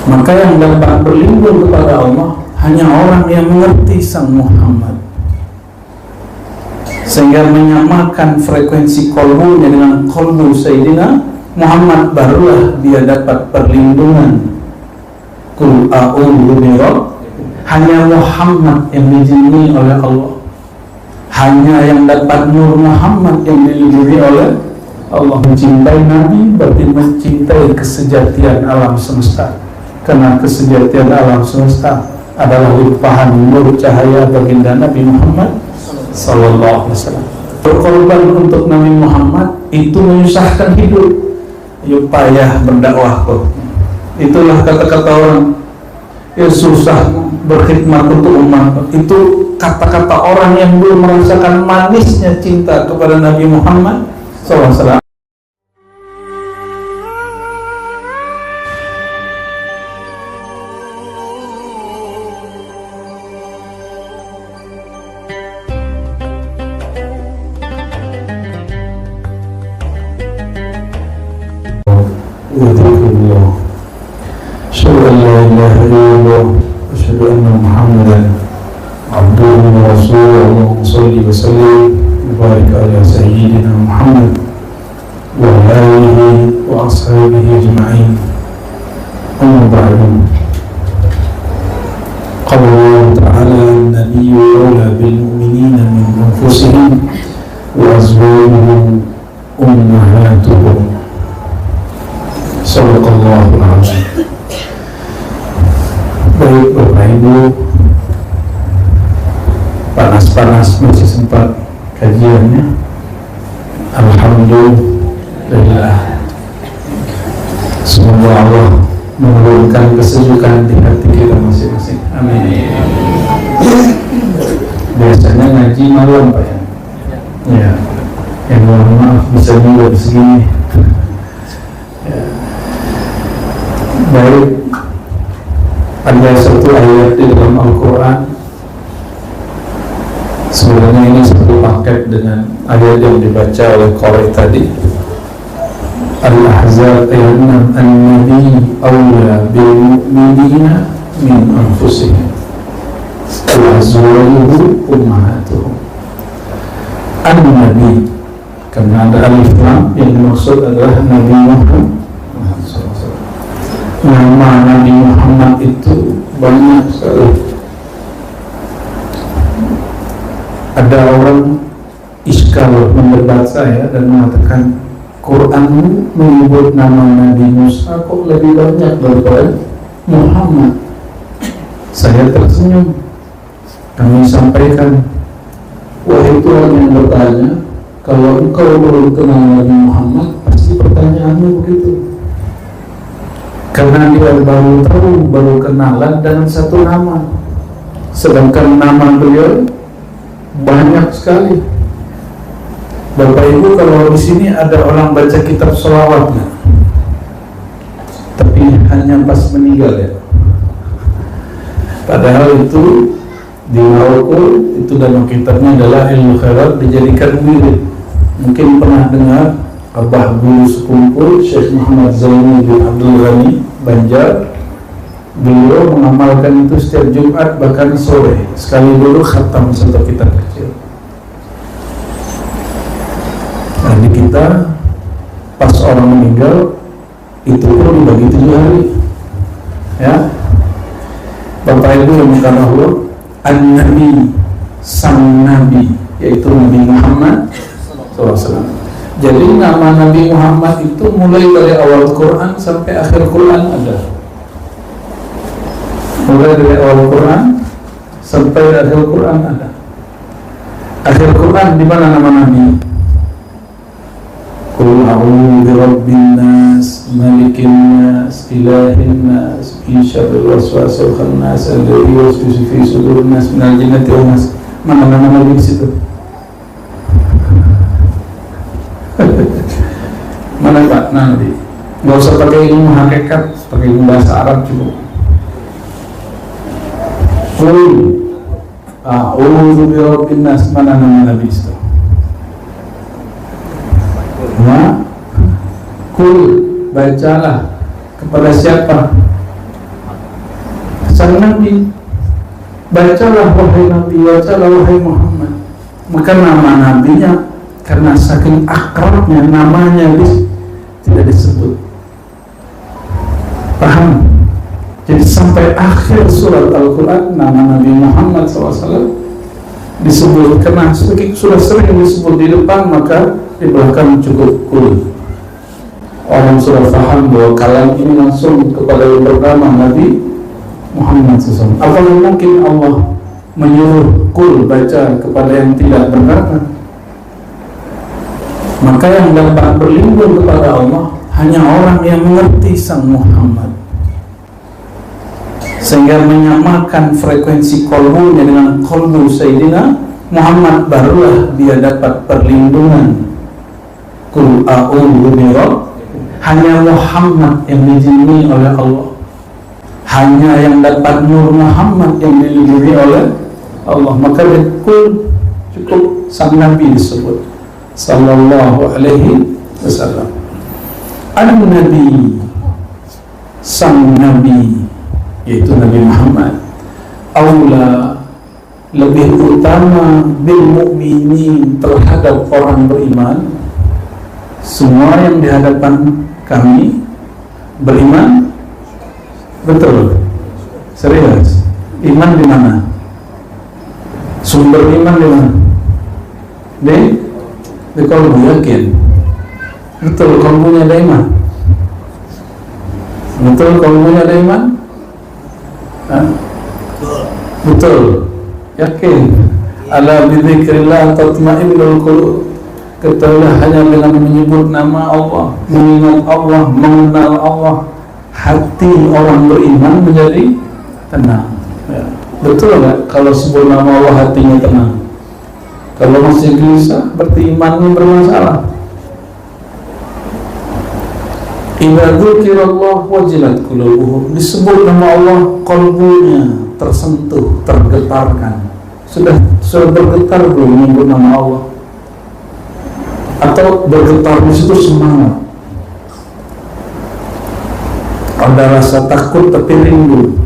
Maka yang dapat berlindung kepada Allah hanya orang yang mengerti Sang Muhammad, sehingga menyamakan frekuensi kolbunya dengan kolbu Sayyidina Muhammad, barulah dia dapat perlindungan. Qul a'udzu birabbil. Hanya Muhammad yang dilindungi oleh Allah. Hanya yang dapat nur Muhammad yang dilindungi oleh Allah. Mencintai Nabi berarti mencintai kesejatian alam semesta, karena kesejatian alam semesta adalah limpahan nur cahaya baginda Nabi Muhammad sallallahu alaihi wasallam. Berkorban untuk Nabi Muhammad itu menyusahkan hidup. Ayo payah berdakwah kok. Itulah kata-kata orang yang susah berkhidmat untuk umat. Itu kata-kata orang yang belum merasakan manisnya cinta kepada Nabi Muhammad SAW. Asyhadu an la ilaha illallah wa asyhadu anna Muhammadan abduhu wa rasuluhu. Allahumma shalli wa sallim wa barik ala sayyidina Muhammad wa alihi wa ashabihi ajma'in. Amma ba'du. Qala Allah ta'ala an-nabiyyu awla bil mu'minina min anfusihim wa azwajuhum ummahatuhum. Shadaqallahul azim. Baik Bapak Ibu, panas-panas masih sempat kajiannya. Alhamdulillah. Semoga Allah menurunkan kesejukan di hati kita masing-masing. Amin. Biasanya ngaji malam Pak ya? Ya. Yang mohon maaf bisa juga segini. Ya. Baik. Ada satu ayat di dalam Al-Quran. Sebenarnya ini satu paket dengan ayat yang dibaca oleh Qori tadi. Al-Ahzab ayat 6. An-Nabi awla bil mu'minina min anfusihim wa azwajuhu ummahatuhum. An-Nabi, karena ada alif lam, yang dimaksud adalah Nabi Muhammad. Nama Nabi Muhammad itu banyak sekali. Ada orang iskal mendebat saya dan mengatakan, Quran menyebut nama Nabi Musa kok lebih banyak daripada Muhammad. Saya tersenyum. Kami sampaikan, wahai Tuhan yang bertanya, kalau engkau belum kenal Nabi Muhammad, pasti pertanyaanmu begitu. Karena dia baru kenalan dengan satu nama, sedangkan nama beliau banyak sekali. Bapak Ibu, kalau di sini ada orang baca kitab sholawatnya, tapi hanya pas meninggal ya. Padahal itu di Maroko, itu dalam kitabnya adalah ilmu khairat dijadikan wirid. Mungkin pernah dengar Abah Guru Sekumpul Syekh Muhammad Zaini bin Abdul Ghani Banjar. Beliau mengamalkan itu setiap Jumat, bahkan sore sekali dulu khatam satu kitab kecil. Nah di kita pas orang meninggal itu pun dibagi 7 hari ya. Bapak Ibu yang bukan Allah, An-Nabi, Sang Nabi, yaitu Nabi Muhammad SAW. Jadi nama Nabi Muhammad itu mulai dari awal Quran sampai akhir Quran ada. Mulai dari awal Quran sampai akhir Quran ada. Akhir Quran di mana nama Nabi? Qul a'udzu birabbin nas, malikin nas, ilahin nas, min syarril waswasil khannas, alladzi yuwaswisu fi sudurin nas minal jinnati wan nas. Mana nama Nabi di situ? Mana Pak nanti? Gak usah pakai ilmu hakikat, pakai ilmu bahasa Arab cukup. Qul a'udzu birabbin nas, mana nama Nabi itu? Qul, bacalah kepada siapa? sang Nabi, bacalah wahai Nabi, bacalah wahai Muhammad. Maka nama nabinya karena saking akrabnya namanya tidak disebut. Paham? Jadi sampai akhir surat Al-Quran nama Nabi Muhammad SAW disebut, karena sudah sering disebut di depan, maka di belakang cukup kul. Orang sudah paham bahwa kalam ini langsung kepada yang bernama Nabi Muhammad SAW. Apakah mungkin Allah menyuruh kul baca kepada yang tidak bernama? Maka yang dapat berlindung kepada Allah hanya orang yang mengerti sang Muhammad, sehingga menyamakan frekuensi kolbunya dengan kolbu Sayyidina Muhammad, barulah dia dapat perlindungan. Qul a'udzu birabbil. Hanya Muhammad yang dilindungi oleh Allah, hanya yang dapat nur Muhammad yang dilindungi oleh Allah. Maka betul cukup sang Nabi disebut sallallahu alaihi wasallam. An-Nabi, sang Nabi, yaitu Nabi Muhammad, aula, lebih utama, bil mu'minin, terhadap orang beriman. Semua yang di hadapan kami beriman, betul, serius. Iman di mana? Sumber iman di mana? Di kalbu, yakin? Betul, kalbunya ada iman. Betul, kalbunya ada iman. Betul, yakin. Ala bidzikrillah tatma'innul qulub. Ketahuilah hanya dengan menyebut nama Allah, mengingat Allah, mengenal Allah, hati orang beriman menjadi tenang. Ya. Betul nggak? Kalau sebut nama Allah hatinya tenang. Kalau masih gelisah, berarti imannya bermasalah. Idza dzukirallah wajilat qulubuhum. Disebut nama Allah, kalbunya tersentuh, tergetarkan. Sudah bergetar belum menyebut nama Allah? Atau bergetar di situ semangat, ada rasa takut tapi rindu.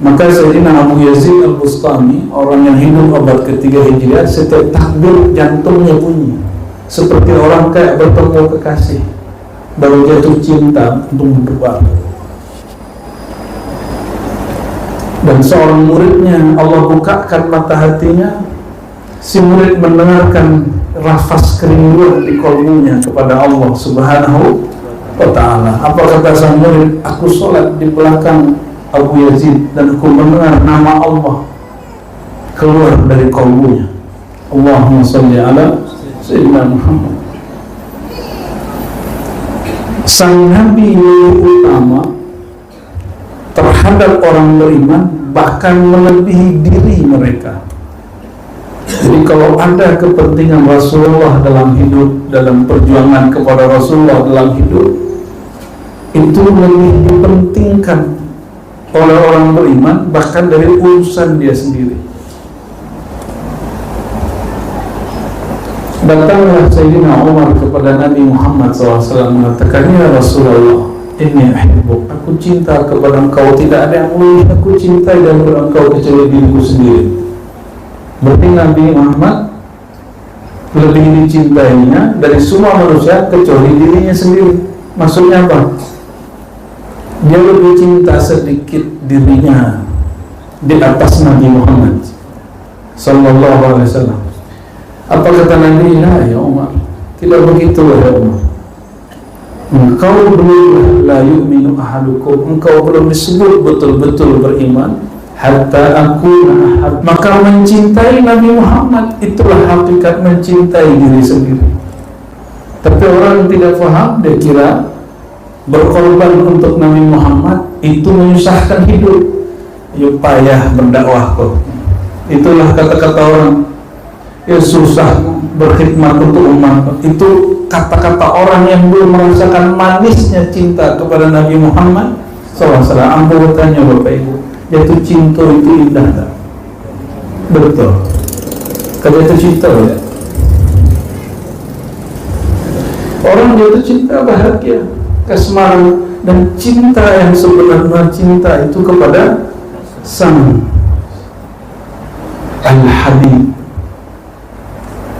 Maka Sayyidina Abu Yazid Al-Bustami, orang yang hidup abad ketiga Hijriah, setiap takbir jantungnya bunyi seperti orang kayak bertemu kekasih, baru jatuh cinta untuk berdebar. Dan seorang muridnya Allah bukakan mata hatinya, si murid mendengarkan rafas kerinduan di kalbunya kepada Allah Subhanahu wa ta'ala. Apa kata sang murid? Aku sholat di belakang Abu Yazid dan aku mendengar nama Allah keluar dari kalbunya. Allahumma sholli ala Sayyidina Muhammad. Sang Nabi yang utama terhadap orang beriman, bahkan melebihi diri mereka. Jadi kalau ada kepentingan Rasulullah dalam hidup, dalam perjuangan kepada Rasulullah dalam hidup, itu lebih dipentingkan oleh orang beriman bahkan dari urusan dia sendiri. Datanglah Sayyidina Umar kepada Nabi Muhammad SAW mengatakan, ya Rasulullah, inni ahibbuk, aku cinta kepada engkau, tidak ada yang lebih aku cintai daripada engkau kecuali diriku sendiri. Berarti Nabi Muhammad lebih dicintainya dari semua manusia kecuali dirinya sendiri. Maksudnya apa? Dia lebih cinta sedikit dirinya di atas Nabi Muhammad sallallahu alaihi wasallam. Apa kata Nabi? Ya Umar, tidak begitu ya Umar. Engkau belum la yu'minu ahadukum, engkau belum disebut betul-betul beriman hatta aku ahab. Maka mencintai Nabi Muhammad itulah hakikat mencintai diri sendiri. Tapi orang tidak paham, dia kira berkorban untuk Nabi Muhammad itu menyusahkan hidup. Ya payah berdakwah kok. Itulah kata-kata orang, ya susah berkhidmat untuk umat. Itu kata-kata orang yang belum merasakan manisnya cinta kepada Nabi Muhammad SAW. Ampun bertanya Bapak Ibu, jatuh cinta itu indah tak? Betul. Kalau jatuh cinta ya, orang jatuh cinta bahagia, kasmaran, dan cinta yang sebenarnya cinta itu kepada sang Al-Habib,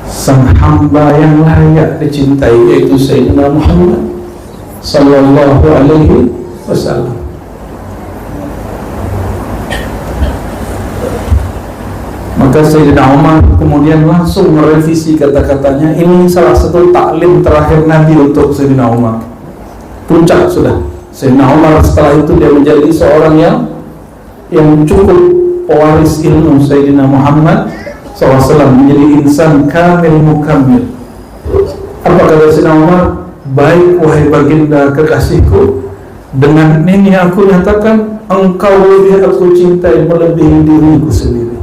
sang hamba yang layak dicintai, yaitu Sayyidina Muhammad sallallahu alaihi wasallam. Maka Sayyidina Umar kemudian langsung merevisi kata-katanya. Ini salah satu taklim terakhir Nabi untuk Sayyidina Umar. Puncak sudah. Sayyidina Umar setelah itu dia menjadi seorang yang cukup pewaris ilmu Sayyidina Muhammad SAW, menjadi insan kamil mukammil. Apa kata Sayyidina Umar? Baik wahai baginda kekasihku, dengan ini aku nyatakan engkau lebih aku cintai melebihi diriku sendiri.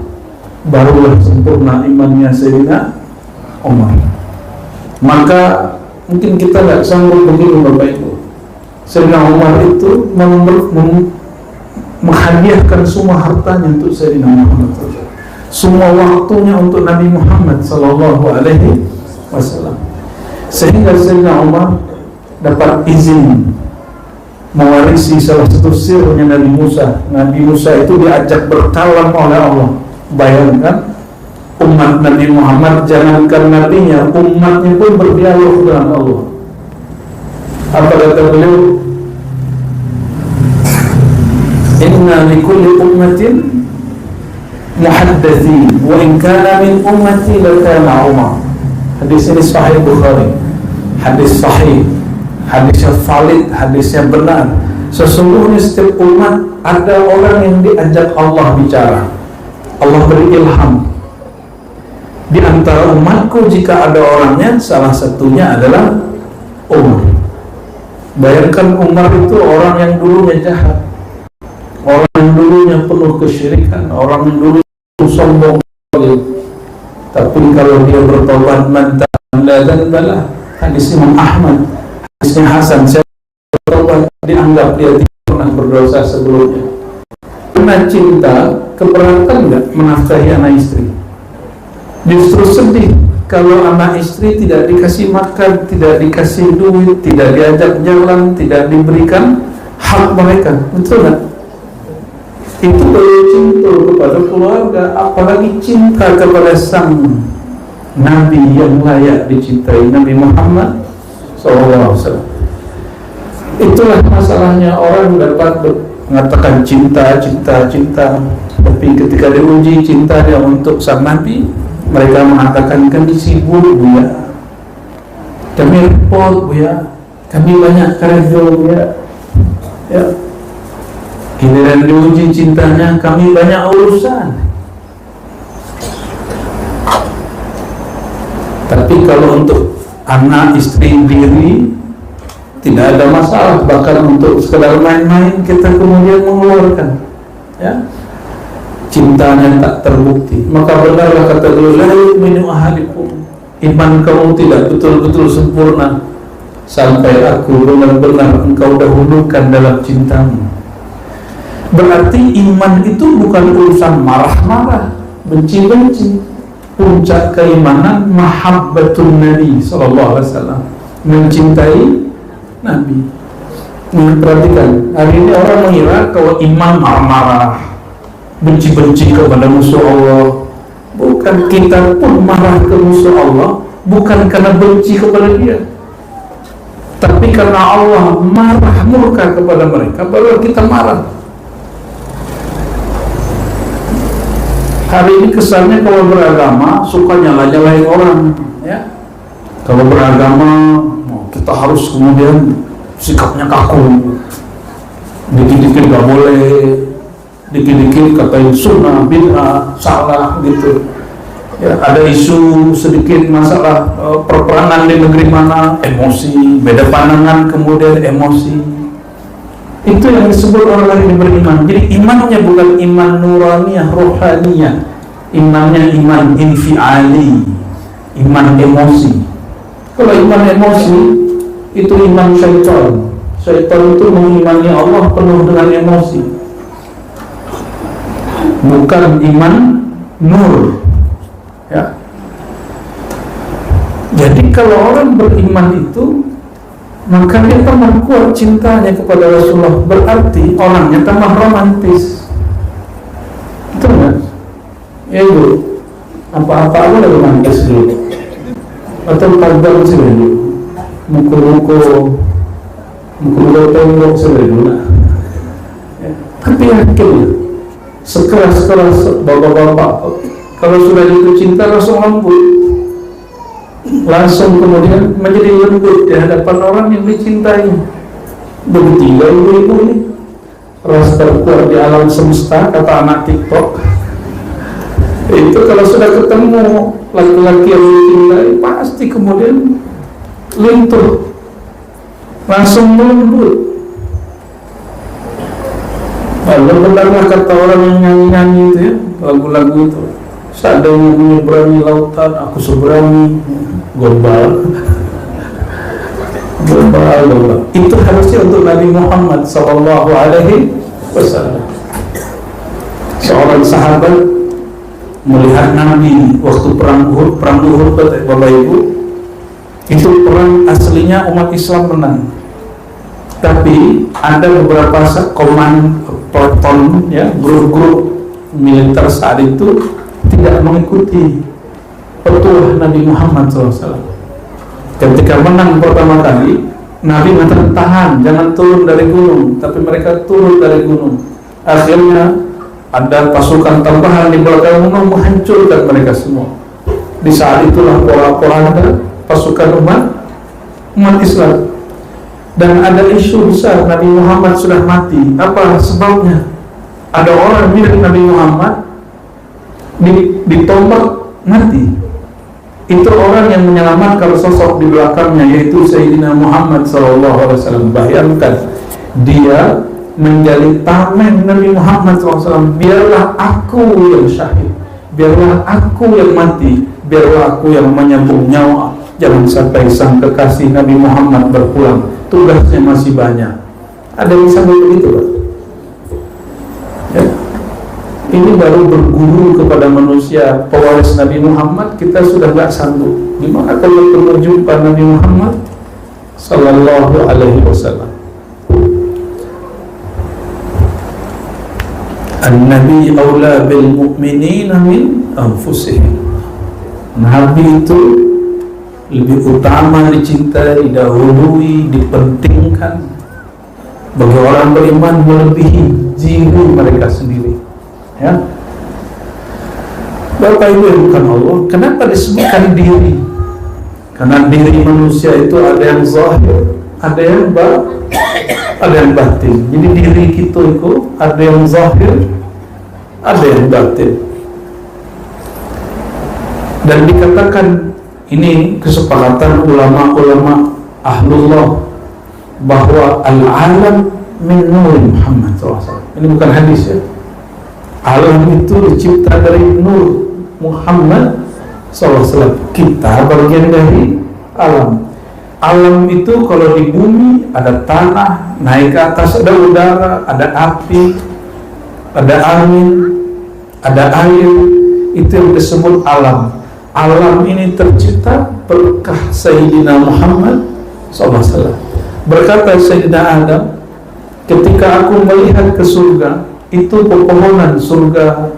Barulah sempurna imannya Sayyidina Umar. Maka mungkin kita nggak sanggup begini Bapak Ibu. Sayyidina Umar itu menghadiahkan semua hartanya untuk Sayyidina Muhammad, semua waktunya untuk Nabi Muhammad sallallahu alaihi wasallam, sehingga Sayyidina Umar dapat izin mewarisi salah satu sirnya Nabi Musa. Nabi Musa itu diajak berkalam oleh Allah. Bayangkan umat Nabi Muhammad, jangankan nabinya, umatnya pun berdialog dengan Allah. Apa kata beliau? Inna likulli ummatin muhaddathin wa in kana min ummati lakana Umar. Hadis ini sahih Bukhari, hadis sahih, hadisnya valid, hadisnya benar. Sesungguhnya setiap umat ada orang yang diajak Allah bicara, Allah beri ilham. Di antara umatku jika ada orangnya, salah satunya adalah Umar. Bayangkan Umar itu orang yang dulunya jahat, orang yang dulunya penuh kesyirikan, orang yang dulu sombong. Tapi kalau dia bertobat, mantala dan bala. Hadis Imam Ahmad, hadisnya Hasan, saya bertobat, dianggap dia tidak pernah berdosa sebelumnya. Pernah cinta, keberatan nggak menafkahi anak istri? Justru sedih kalau anak istri tidak dikasih makan, tidak dikasih duit, tidak diajak jalan, tidak diberikan hak mereka. Betul nggak? Itu baru cinta kepada keluarga, apalagi cinta kepada sang Nabi yang layak dicintai, Nabi Muhammad SAW. Itulah masalahnya, orang dapat mengatakan cinta, tapi ketika diuji cintanya untuk sang Nabi, mereka mengatakan kami sibuk Buya, kami repot Buya, kami banyak kerja Buya. Ya, giliran diuji cintanya, kami banyak urusan. Tapi kalau untuk anak, istri, diri, tidak ada masalah. Bahkan untuk sekedar main-main kita kemudian mengeluarkan, ya, cintanya tak terbukti. Maka benarlah kata beliau, la yu'minu ahadukum, iman kamu tidak betul-betul sempurna sampai aku benar-benar engkau dahulukan dalam cintamu. Berarti iman itu bukan urusan marah-marah, benci-benci. Puncak keimanan mahabbatun Nabi sallallahu alaihi wasallam, mencintai Nabi. Perhatikan, hari ini orang mengira kalau iman marah-marah, benci-benci kepada musuh Allah. Bukan, kita pun marah ke musuh Allah bukan karena benci kepada dia, tapi karena Allah marah murka kepada mereka, baru kita marah. Hari ini kesannya kalau beragama suka nyala-nyalain orang, ya. Kalau beragama kita harus kemudian sikapnya kaku, dikit-dikit gak boleh, dikit-dikit katain sunnah, bid'ah, salah gitu. Ya, ada isu sedikit masalah perperangan di negeri mana, emosi, beda pandangan kemudian emosi. Itu yang disebut orang yang beriman. Jadi imannya bukan iman nuraniyah, rohaniyah. Imannya iman infiali, iman emosi. Kalau iman emosi itu iman syaitan. Syaitan itu mengimani Allah penuh dengan emosi, bukan iman nur, ya. Jadi kalau orang beriman itu, maka dia tambah kuat cintanya kepada Rasulullah. Berarti orangnya tambah romantis. Betul nggak? Ya ibu, apa-apa aku lagi mantas dulu, atau padam sih dulu, mukul-mukul tembok sih dulu. Ya. Tapi yakin, sekeras-keras bapak-bapak, kalau sudah jatuh cinta langsung lembut, langsung kemudian menjadi lembut di hadapan orang yang dicintai. Begitu ibu-ibu ini, ras terkuat di alam semesta, kata anak TikTok. Itu kalau sudah ketemu laki-laki yang dicintai, pasti kemudian lintuh, langsung lembut. Lalu benarlah kata orang yang nyanyi-nyanyi itu ya, lagu-lagu itu, seandainya menyeberangi lautan, aku seberangi. Global. Itu harusnya untuk Nabi Muhammad SAW. Seorang sahabat melihat Nabi waktu perang Uhud, Bapak Ibu, itu perang aslinya umat Islam menang, tapi ada beberapa peleton, ya, grup-grup militer saat itu tidak mengikuti petuah Nabi Muhammad SAW. Ketika menang pertama kali, Nabi mengatakan tahan, jangan turun dari gunung, tapi mereka turun dari gunung. Akhirnya ada pasukan tambahan di belakang gunung menghancurkan mereka semua. Di saat itulah pola-pola pasukan umat Islam. Dan ada isu besar, Nabi Muhammad sudah mati. Apa sebabnya? Ada orang mirip Nabi Muhammad ditombak mati. Itu orang yang menyelamatkan sosok di belakangnya, yaitu Sayyidina Muhammad SAW. Bayangkan, dia menjadi tameng Nabi Muhammad SAW. Biarlah aku yang syahid, biarlah aku yang mati, biarlah aku yang menyambung nyawa. Jangan sampai sang kekasih Nabi Muhammad berpulang, tugasnya masih banyak. Ada yang sampai begitu, Pak? Ya. Ini baru berguru kepada manusia pewaris Nabi Muhammad, kita sudah gak sanggup. Gimana kalau perlu jumpa Nabi Muhammad Sallallahu Alaihi Wasallam? An-Nabi awla bil mu'minina min anfusihim. Nabi itu lebih utama dicintai, didahului, dipentingkan bagi orang beriman melebihi diri mereka sendiri. Ya, Bapak Ibu yang bukan Allah, kenapa disebutkan diri? Karena diri manusia itu ada yang zahir, ada yang batin. Jadi diri kita itu ada yang zahir, ada yang batin. Dan dikatakan, ini kesepakatan ulama-ulama ahlullah, bahwa al-alam min nur Muhammad SAW. Ini bukan hadis ya. Alam itu dicipta dari nur Muhammad SAW. Kita bagian dari alam. Alam itu kalau di bumi ada tanah, naik ke atas ada udara, ada api, ada angin, ada air. Itu yang disebut alam. Alam ini tercipta berkah Sayyidina Muhammad SAW. Berkata Sayyidina Adam, ketika aku melihat ke surga, itu pepohonan surga,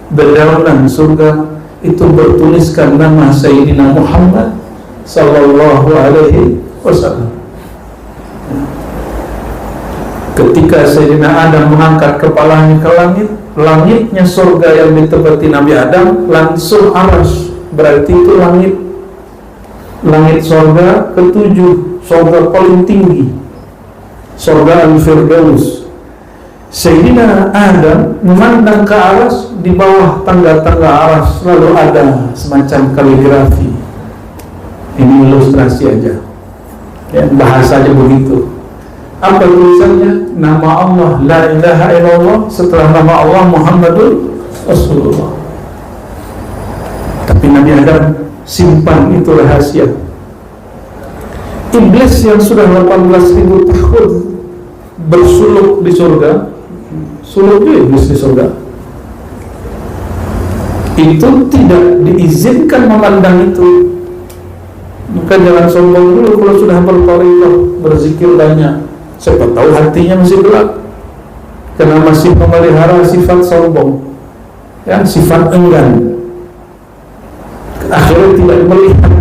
dedaunan surga, itu bertuliskan nama Sayyidina Muhammad Sallallahu Alaihi Wasallam. Ketika Sayyidina Adam mengangkat kepalanya ke langit, langitnya surga yang ditempati Nabi Adam langsung aras. Berarti itu langit surga ketujuh, surga paling tinggi, surga Al-Firdaus. Sayyidina Adam memandang ke aras, di bawah tangga-tangga aras lalu ada semacam kaligrafi. Ini ilustrasi aja, ya, bahasanya begitu. Apa tulisannya? Nama Allah, la ilaha illallah, setelah nama Allah Muhammadur Rasulullah. Tapi Nabi Adam simpan itu rahasia. Iblis yang sudah 18.000 tahun bersuluk di surga, suluk iblis di surga, itu tidak diizinkan memandang itu. Maka jangan sombong dulu kalau sudah berthariqah, berzikir banyak. Siapa tahu hatinya masih gelap karena masih memelihara sifat sombong. yang sifat enggan, akhirnya tidak melihat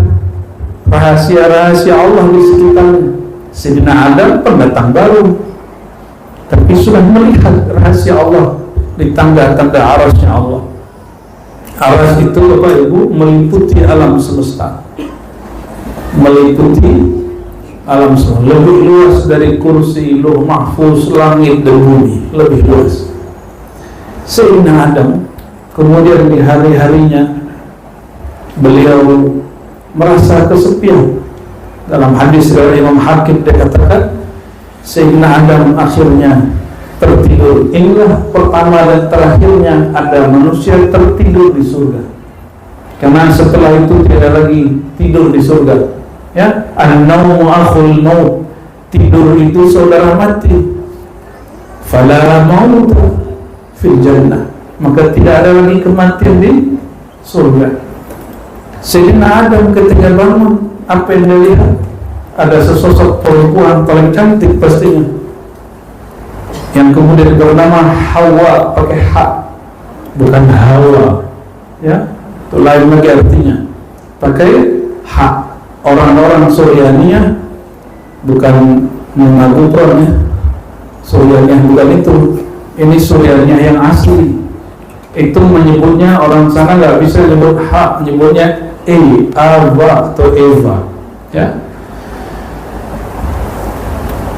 rahasia-rahasia Allah di sekitarnya. Sayyidina Adam pendatang baru, tapi sudah melihat rahasia Allah di tangga-tangga arasnya Allah. Aras itu Bapak Ibu meliputi alam semesta, meliputi alam semesta, lebih luas dari kursi, lauh mahfuz, langit dan bumi, lebih luas. Sayyidina Adam kemudian di hari-harinya beliau merasa kesepian. Dalam hadis dari Imam Hakim dia katakan, Sayyidina Adam akhirnya tertidur. Inilah pertama dan terakhirnya ada manusia tertidur di surga, karena setelah itu tidak lagi tidur di surga. Ya, an-naumu akhul maut, tidur itu saudara mati. Fala mauta fil jannah, maka tidak ada lagi kematian di surga. Sayyidina Adam ketika bangun, apa yang dia lihat? Ada sesosok perempuan paling cantik pastinya, yang kemudian bernama Hawa, pakai H, bukan Hawa, ya, itu lain lagi artinya, pakai H. Orang-orang Suryaniyah, bukan Mengagupron ya, Suryaniyah bukan itu, ini Suryaniyah yang asli. Itu menyebutnya, orang sana nggak bisa menyebut H, menyebutnya Ava atau Eva, ya.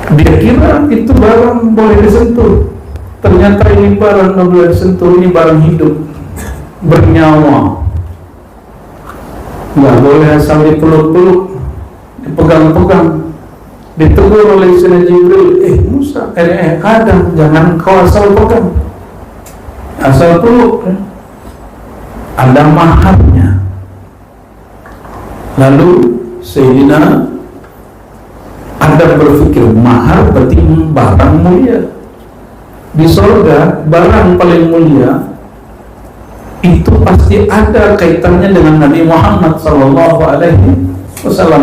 Dia kira itu barang boleh disentuh, ternyata ini barang nggak boleh disentuh, ini barang hidup, bernyawa, nggak boleh asal dipeluk-peluk, dipegang-pegang. Ditegur oleh Sayyidina Jibril, Musa, Adam, jangan kau asal pegang, asal peluk, ya. Ada maharnya. Lalu Sayyidina Adam berpikir, mahar berarti barang mulia. Di surga barang paling mulia itu pasti ada kaitannya dengan Nabi Muhammad SAW,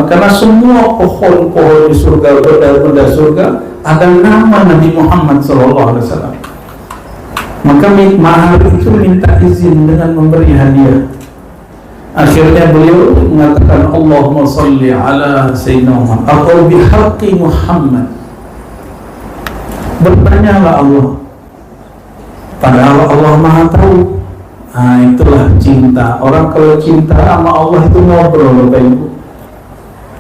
karena semua pohon-pohon di surga, benda-benda surga ada nama Nabi Muhammad SAW. Maka mahar itu minta izin dengan memberi hadiah. Akhirnya beliau mengatakan, Allahumma salli ala Sayyidina Muhammad atau bihaqqi Muhammad. Bertanyalah Allah, padahal Allah Maha tahu. Nah, itulah cinta. Orang kalau cinta sama Allah itu ngobrol, Bapak Ibu.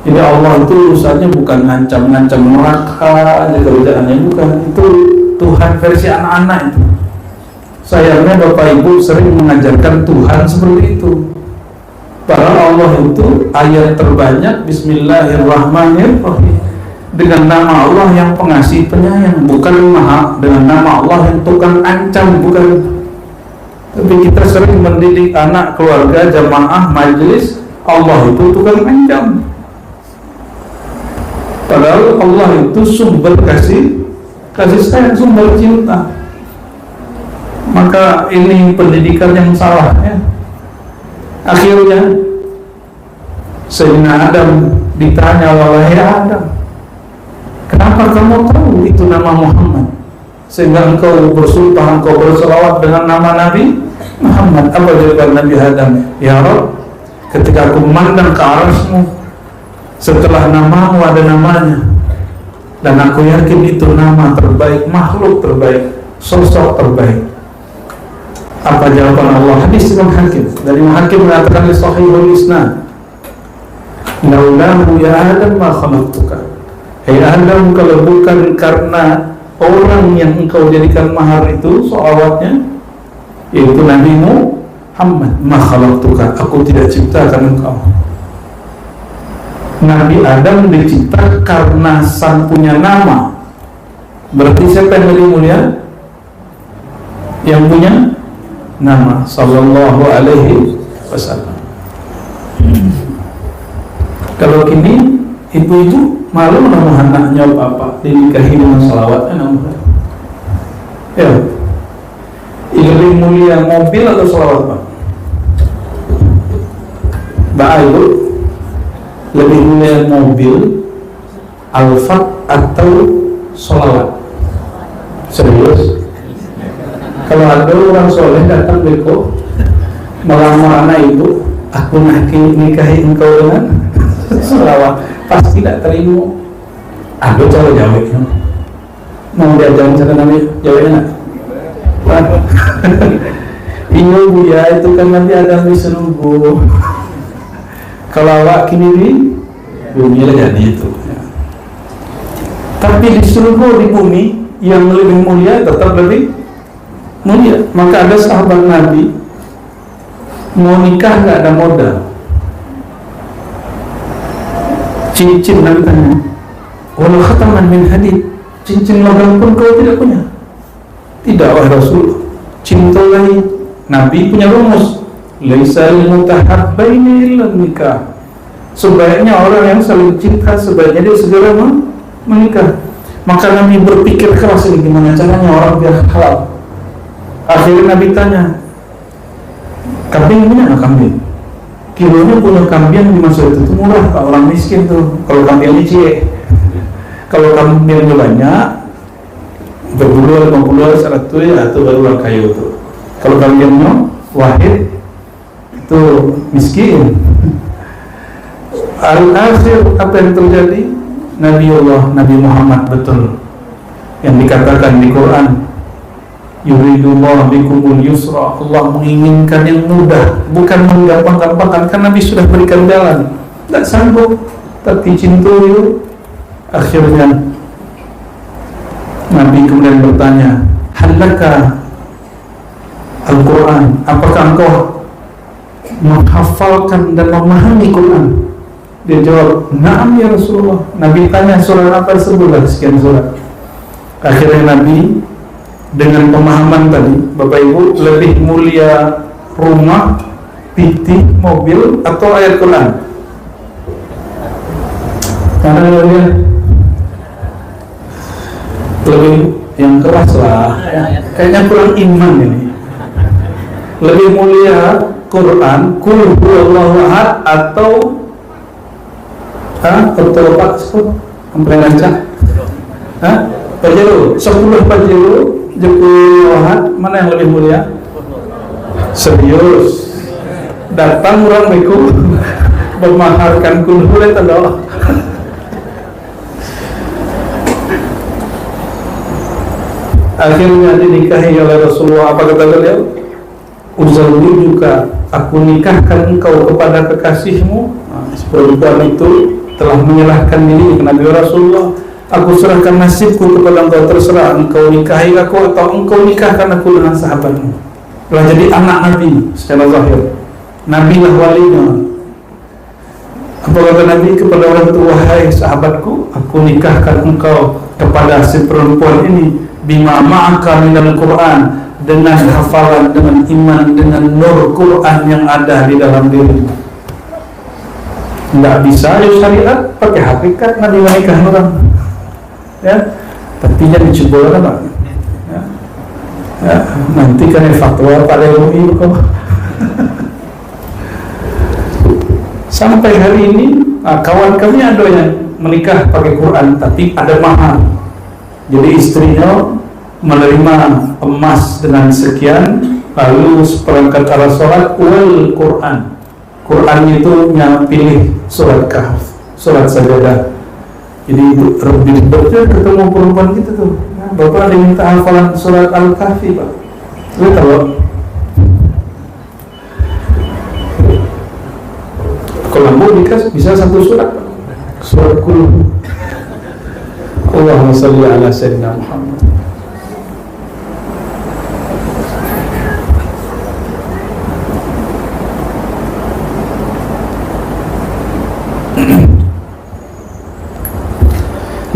Jadi Allah itu urusannya bukan ngancam-ngancam neraka aja kerjaannya, bukan. Itu Tuhan versi anak-anak itu. Sayangnya Bapak Ibu sering mengajarkan Tuhan seperti itu. Padahal Allah itu ayat terbanyak Bismillahirrahmanirrahim, dengan nama Allah yang pengasih penyayang, bukan dengan nama Allah yang tukang ancam, bukan. Tapi kita sering mendidik anak, keluarga, jamaah, majelis, Allah itu tukang ancam. Padahal Allah itu sumber kasih sayang, sumber cinta. Maka ini pendidikan yang salah, ya. Akhirnya Sayyidina Adam ditanya, wahai Adam, kenapa kamu tahu itu nama Muhammad sehingga engkau bersumpah, engkau berselawat dengan nama Nabi Muhammad? Apa jawaban Nabi Adam? Ya Rabb, ketika aku memandang ke arasmu, setelah namamu ada namanya, dan aku yakin itu nama terbaik, makhluk terbaik, sosok terbaik. Apa jawaban Allah? Hadis Imam Hakim, dari Imam Hakim mengatakan di Sahihul Isnad, laulahu ya Adam ma khalaqtuka. Hei Adam, kalau bukan karena orang yang engkau jadikan mahar itu, sholawatnya, yaitu Nabi Muhammad, ma khalaqtuka, aku tidak ciptakan engkau. Nabi Adam dicipta karena sang punya nama. Berarti siapa yang lebih mulia? Yang punya nama, sallallahu alaihi wasallam. Kalau kini ibu-ibu malu nama anaknya apa dinikahi dengan salawat, ya. Lebih mulia mobil atau salawat, Pak? Mbak Ayu, lebih mulia mobil, Alphard atau salawat? Serius? Kalau ada orang soleh datang beko melamar anak ibu, aku nak nikahi engkau dengan selawat, pasti tidak terima. Ada cara jawabnya. Mau diajarin cara Nabi jawabnya nak? Iya bu ya, itu kan Nabi Adam diserubu. Kalau awak kini di bumi lah jadi itu. Tapi di surga di bumi yang lebih mulia tetap lebih mulia. Maka ada sahabat Nabi mau nikah nggak ada modal. Cincin Nabi tanya, walau khataman min hadid, cincin logam pun kau tidak punya? Tidak wahai Rasul. Cinta lagi. Nabi punya rumus, laisa lil mutahabbaini illa nikah. Sebaiknya orang yang saling cinta sebaiknya dia segera menikah. Maka Nabi berpikir keras ini gimana caranya orang biar halal. Akhirnya Nabi tanya, kambing punya nggak kambing? Kilonya punya kambing di masa itu murah, kalau orang miskin tuh. Kalau kambingnya cie, kalau kambingnya banyak, berbulu 50 100 ya, itu baru kayu tuh. Kalau kambingnya wahid itu miskin. Al-akhir apa yang terjadi? Nabi Muhammad betul yang dikatakan di Quran, yuridullahu bikumul yusra, Allah menginginkan yang mudah, bukan menggampang-gampangkan. Kan Nabi sudah berikan jalan, tidak sanggup tapi cinta yuk. Akhirnya Nabi kemudian bertanya, halaka Al-Quran, apakah engkau menghafalkan dan memahami Quran? Dia jawab, na'am ya Rasulullah. Nabi tanya surat apa, sebutlah sekian surat. Akhirnya Nabi dengan pemahaman tadi, Bapak Ibu, lebih mulia rumah, PT, mobil atau ayat Quran? Karena lebih yang keras lah, kayaknya kurang iman ini. Lebih mulia Quran, Qul huwallahu ahad atau betul Pak sampai rancang Pajero 10 Pajero Jepul Wahad, mana yang lebih mulia? Serius datang orang beku memaharkan kulhul itu loh. Akhirnya dinikahi oleh Rasulullah. Apa kata beliau? Uzawwi juga, aku nikahkan engkau kepada kekasihmu. Perempuan itu telah menyerahkan diri kepada Nabi Rasulullah. Aku serahkan nasibku kepada engkau, terserah engkau nikahi aku atau engkau nikahkan aku dengan sahabatmu. Telah jadi anak Nabi secara zahir. Nabi lah walinya. Apa kata Nabi kepada orang tua, hai sahabatku, aku nikahkan engkau kepada si perempuan ini bima ma'aka minal Quran, dengan hafalan, dengan iman, dengan nur Quran yang ada di dalam dirimu. Tidak bisa ya syariat pakai hakikat Nabi menikah orang, ya, tapi jangan dicoba Pak. Ya, nanti kan fatwa pada MUI kok. Sampai hari ini kawan kami ada yang menikah pakai Quran tapi ada mahar. Jadi istrinya menerima emas dengan sekian, lalu seperangkat alat sholat wal Quran. Quran itu yang pilih surat Kahf, surat Sajadah. Jadi itu lebih betul ketemu perempuan gitu tuh. Nah, Bapak diminta hafalan surat Al-Kahfi Pak. Lu tahu? Kalau mau dikasih bisa satu surat, surat Qul. Allahumma shalli ala sayyidina Muhammad.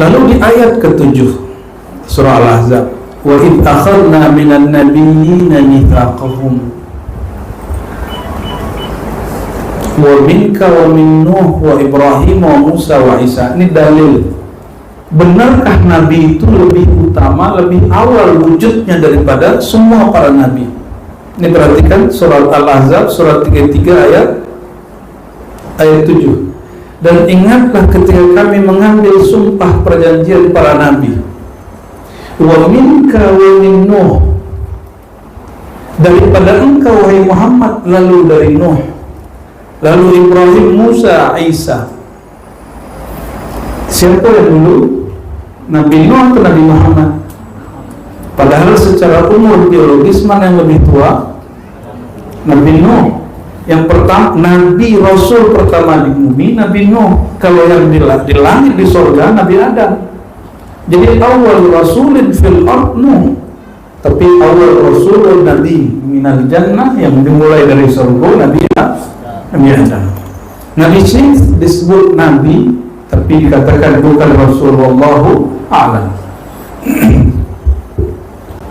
Lalu di ayat ke-7 surah Al-Ahzab, wa id akhadna minan nabiyyina mitsaqahum wa minka wa min Nuh wa Ibrahim wa Musa wa Isa. Ini dalil, benarkah Nabi itu lebih utama, lebih awal wujudnya daripada semua para Nabi. Ini perhatikan surat Al-Ahzab surat 33 ayat 7. Dan ingatlah ketika kami mengambil sumpah perjanjian para nabi, wa minka wa min Nuh, daripada engkau wahai Muhammad, lalu dari Nuh, lalu Ibrahim, Musa, Isa. Siapa yang dulu? Nabi Nuh atau Nabi Muhammad? Padahal secara umur biologis mana yang lebih tua? Nabi Nuh. Yang pertama, Nabi Rasul pertama di bumi Nabi Nuh. Kalau yang di langit di surga Nabi Adam. Jadi awal rasulin fil ard Nuh. Tapi awal rasul Nabi minal jannah, yang dimulai dari surga Nabi Adam. Nabi Syekh disebut Nabi, tapi dikatakan bukan Rasul, wallahu a'lam.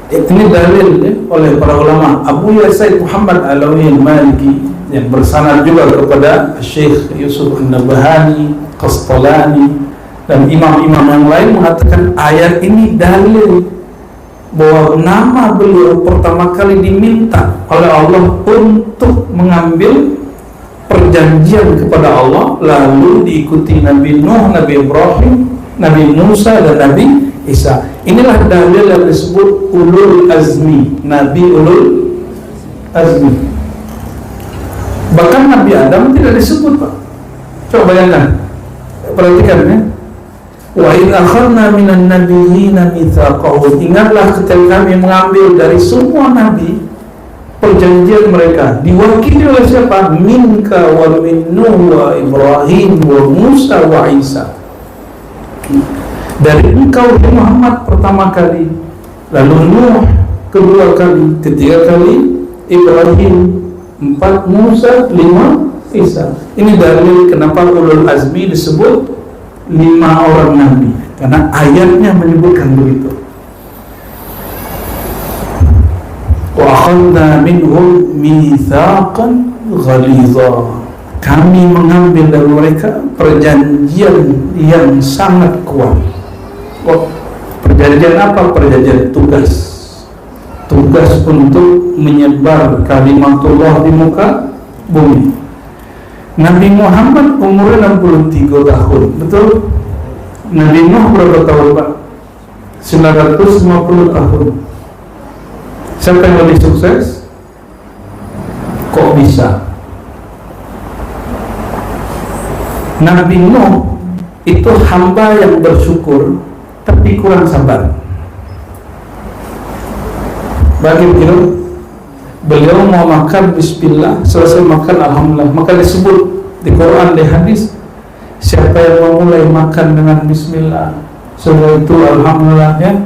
Ini dalil ya, oleh para ulama. Abu Said Muhammad Alawi Al-Maliki yang bersanad juga kepada Syekh Yusuf An-Nabhani, Qastalani, dan imam-imam yang lain mengatakan ayat ini dalil bahwa nama beliau pertama kali diminta oleh Allah untuk mengambil perjanjian kepada Allah, lalu diikuti Nabi Nuh, Nabi Ibrahim, Nabi Musa, dan Nabi Isa. Inilah dalil yang disebut ulul azmi, Nabi ulul azmi. Bahkan Nabi Adam tidak disebut, Pak. Coba bayangkan, perhatikan ya. Wa in akhadna minan nabiyyina mitsaqahum. Ingatlah ketika kami mengambil dari semua nabi perjanjian mereka, diwakili oleh siapa? Minka wa min Nuh wa Ibrahim wa Musa wa Isa. Dari engkau Muhammad pertama kali, lalu Nuh kedua kali, ketiga kali Ibrahim, 4 Musa, 5 Isa. Ini dalil kenapa ulul azmi disebut 5 orang nabi, karena ayatnya menyebutkan begitu. Wa akhadna minhum mitsaqan ghalidha. Kami mengambil dari mereka perjanjian yang sangat kuat. Perjanjian apa? Perjanjian tugas. Tugas untuk menyebar kalimatullah di muka bumi. Nabi Muhammad umurnya 63 tahun, betul? Nabi Nuh berapa tahun, Pak? 950 tahun. Siapa yang lebih sukses? Kok bisa? Nabi Nuh itu hamba yang bersyukur, tapi kurang sabar. Bagaimana? Beliau mau makan bismillah, selesai makan alhamdulillah. Maka disebut di Quran, di hadis, siapa yang memulai makan dengan bismillah, semua itu alhamdulillah ya,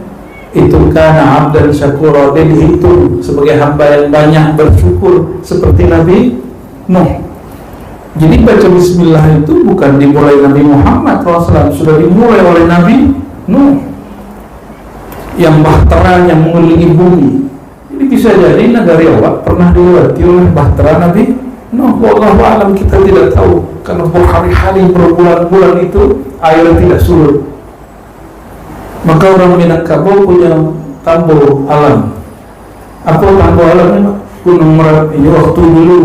itu kana abdan syakura, dia dihitung sebagai hamba yang banyak bersyukur seperti Nabi Nuh. Jadi baca bismillah itu bukan dimulai Nabi Muhammad SAW, sudah dimulai oleh Nabi Nuh yang bahteranya mengelilingi bumi. Jadi bisa jadi negara awak pernah dilewati oleh bahtera Nabi Nuh. Wallahu a'lam, kita tidak tahu, karena berhari-hari, berbulan-bulan itu air tidak surut. Maka orang Minangkabau punya tambah alam. Apa tambah alamnya? Gunung Merapi. Waktu dulu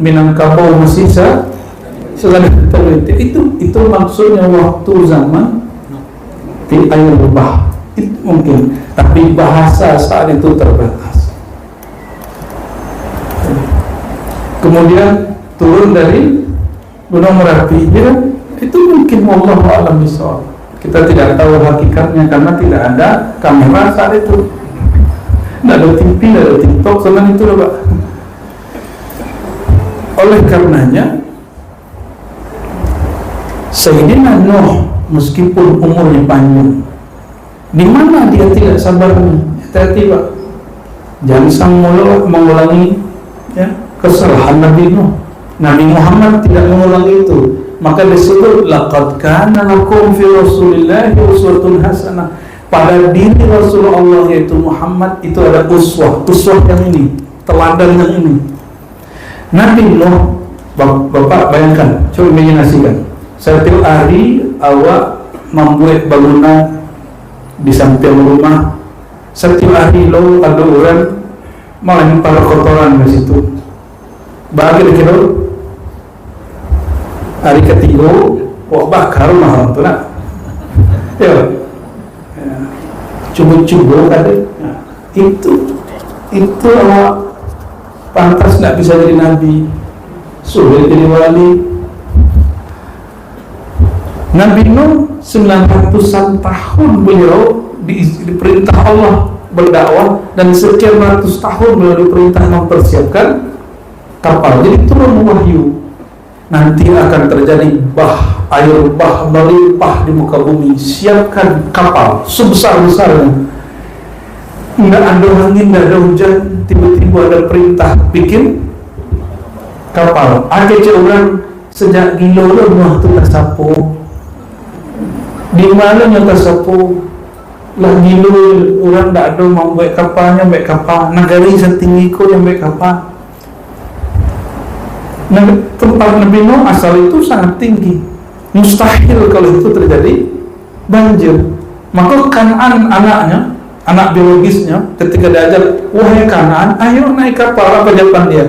Minangkabau masih sedang terliti. Itu maksudnya waktu zaman di air bah. Itu mungkin, tapi bahasa saat itu terbatas. Kemudian turun dari Gunung Merapi, ya, itu mungkin wallahu a'lam bishawab. Kita tidak tahu hakikatnya karena tidak ada kamera saat itu, tidak ada TV, tidak ada TikTok, zaman itu Pak. Oleh karenanya Sayyidina Nuh meskipun umurnya panjang, di mana dia tidak sabarnya? Hati-hati Pak, jangan mengulangi ya, kesalahan Nabi Nuh. Nabi Muhammad tidak mengulangi itu. Maka disebut laqad kana lakum fi Rasulillahi uswatun hasanah. Pada diri Rasulullah yaitu Muhammad itu ada uswah yang ini, teladan yang ini. Nabi Nuh, Bapak bayangkan, coba imajinasikan, setiap hari awak membuat bangunan di samping rumah, setiap hari lo ada orang melempar kotoran ke situ. Bagi kira hari ketiga, wah bakar mahal tu nak, ya, cuba ada, itu awak pantas nggak bisa jadi nabi, sulit jadi wali. Nabi Nuh 900-an tahun beliau diperintah Allah berdakwah, dan sekian ratus tahun beliau diperintah mempersiapkan kapal. Jadi turun wahyu, nanti akan terjadi air bah melimpah di muka bumi, siapkan kapal sebesar-besarnya. Nggak ada angin, nggak ada hujan, tiba-tiba ada perintah bikin kapal. Ada orang sejak gila rumah tu tersapu, di mana yang tersapu lah gila orang tak ada mau buat kapalnya, buat kapal negara setinggi ko yang buat kapal. Nah, tempat Nabi Nuh asal itu sangat tinggi, mustahil kalau itu terjadi banjir. Maka Kan'an anaknya, anak biologisnya, ketika diajak, wahai Kan'an, ayo naik kapal, apa jawaban dia?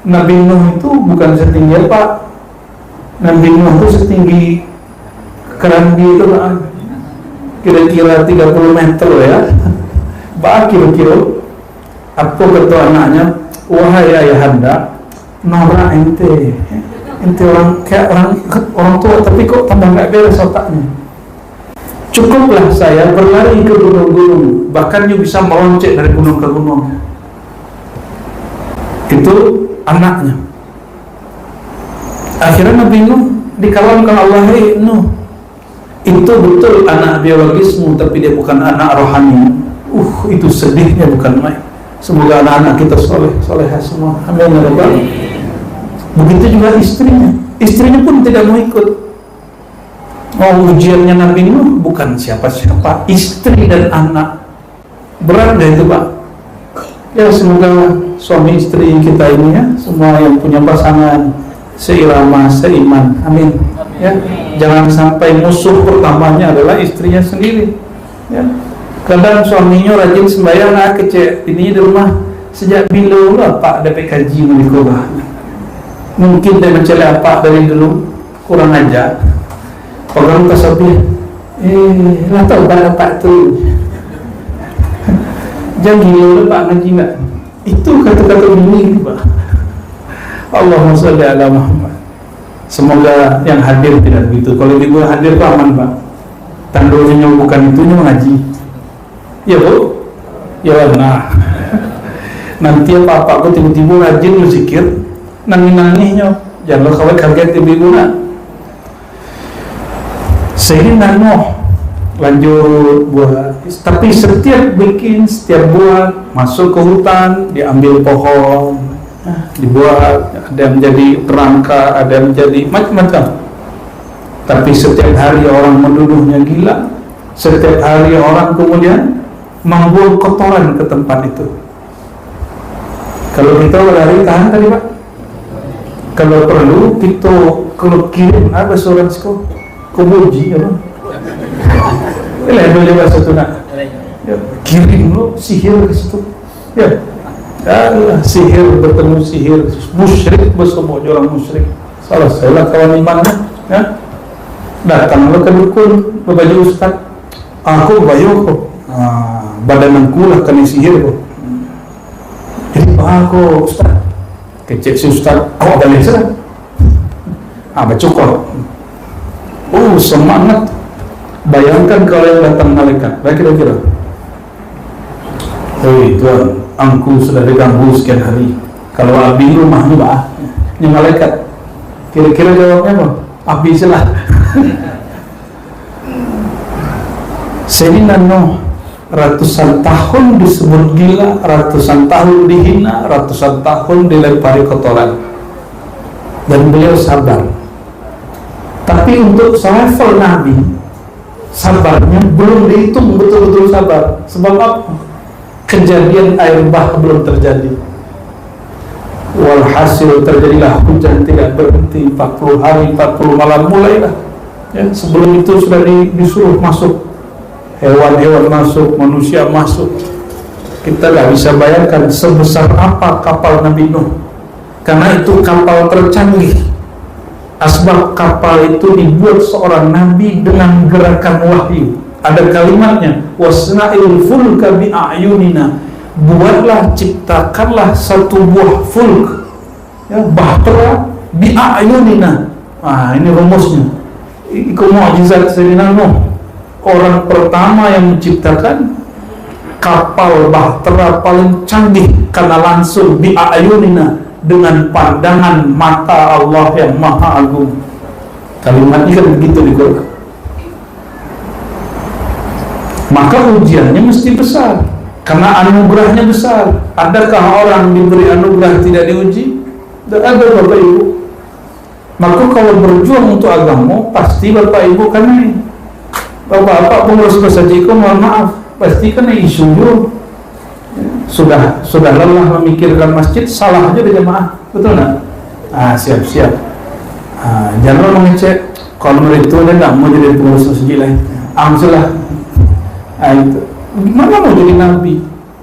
Nabi Nuh itu bukan setinggi apa? Nabi Nuh itu setinggi kerambi itu kira-kira 30 meter ya. Kira-kira apa kata anaknya, wahai ayahanda, norak ente orang kayak orang tua, tapi kok tambah nggak beres otaknya. Cukuplah saya berlari ke gunung-gunung, bahkan you bisa melonceng dari gunung ke gunung. Itu anaknya. Akhirnya Nabi Nuh dikalamkan Allah, hei Nuh, itu betul anak biologismu, tapi dia bukan anak rohani. Itu sedihnya bukan main. Semoga anak-anak kita solehah semua. Amin ya Rabbal. Begitu juga istrinya pun tidak mau ikut. Ujiannya Nabi Nuh bukan siapa-siapa, istri dan anak. Berat gak itu Pak? Ya, semoga suami istri kita ini ya, semua yang punya pasangan seirama, seiman. Amin. Ya, jangan sampai musuh pertamanya adalah istrinya sendiri. Ya, kadang suaminya rajin sembahyang, kecil ini di rumah sejak bila lah Pak dapat kaji menikah. Mungkin dia mencela apa dari dulu kurang aja. Orang tasawuf, lah tahu Pak tu. Jangan gila Pak ngaji nak. Itu kata-kata ini Pak. Allahumma sholli ala Muhammad. Semoga yang hadir tidak begitu. Kalau ibu hadir itu aman Pak. Tandanya bukan itunya mengaji. Ya Bu? Ya nah. Nanti apa aku tiba-tiba rajin zikir, nangis-nangisnya. Jangan kau kaget ibu nak. Sehingga Nuh lanjut buat, tapi setiap buat masuk ke hutan, diambil pohon, dibuat, ada yang menjadi kerangka, ada yang menjadi macam-macam. Tapi setiap hari orang menuduhnya gila, setiap hari orang kemudian membuang kotoran ke tempat itu. Kalau kita lari tahan tadi Pak, kalau perlu kita kalau kirim apa seorang sekolah kubuji apa? Ini ada bahasa tu nak. Ya, kirim lo sihir ke situ. Ya, Allah sihir bertemu sihir, musyrik bersama orang musyrik. Salah kawan imannya. Ya, datang lo ke dukun, berbaju ustaz. Aku bayu kok. Badanku lah kena sihir kok. Jadi aku ustaz. Kecil si ustaz, kau ada lesa? Bacukor. Semangat. Bayangkan kalau yang datang malaikat, kira-kira, hei Tuhan, aku sudah diganggu sekian hari. Kalau abi rumah ni bah, ni malaikat, kira-kira jawabnya apa? Abi salah. Sayyidina Nuh ratusan tahun disebut gila, ratusan tahun dihina, ratusan tahun dilempari kotoran, dan beliau sabar. Tapi untuk selevel Nabi, sabarnya belum dihitung betul-betul sabar. Sebab apa? Kejadian air bah belum terjadi. Walhasil terjadilah hujan tidak berhenti 40 hari 40 malam mulailah. Ya, sebelum itu sudah disuruh masuk, hewan-hewan masuk, manusia masuk. Kita nggak bisa bayangkan sebesar apa kapal Nabi Nuh, karena itu kapal tercanggih. Asbab kapal itu dibuat seorang nabi dengan gerakan wahyu. Ada kalimatnya, wasna'il fulka bi'ayunina, buatlah, ciptakanlah satu buah fulk, ya, bahtera bi'ayunina. Ini rumusnya. Itu mukjizat Sayyidina Nuh. Orang pertama yang menciptakan kapal bahtera paling canggih karena langsung bi'ayunina, dengan pandangan mata Allah yang maha agung. Kalimat ini kan begitu di Quran. Maka ujiannya mesti besar karena anugerahnya besar. Adakah orang diberi anugerah tidak diuji? Tidak ada, Bapak Ibu. Maka kalau berjuang untuk agama, pasti Bapak Ibu kan ini. Bapak-bapak pengurus Masjid, mohon maaf, pasti kan isu sudah lelah memikirkan masjid, salah aja di jemaah, betul nggak? Siap-siap. Jangan mengecek kalau menurut itu dia nggak mau jadi pengurus masjid lain. Amsulah. Itu gimana mau jadi nabi?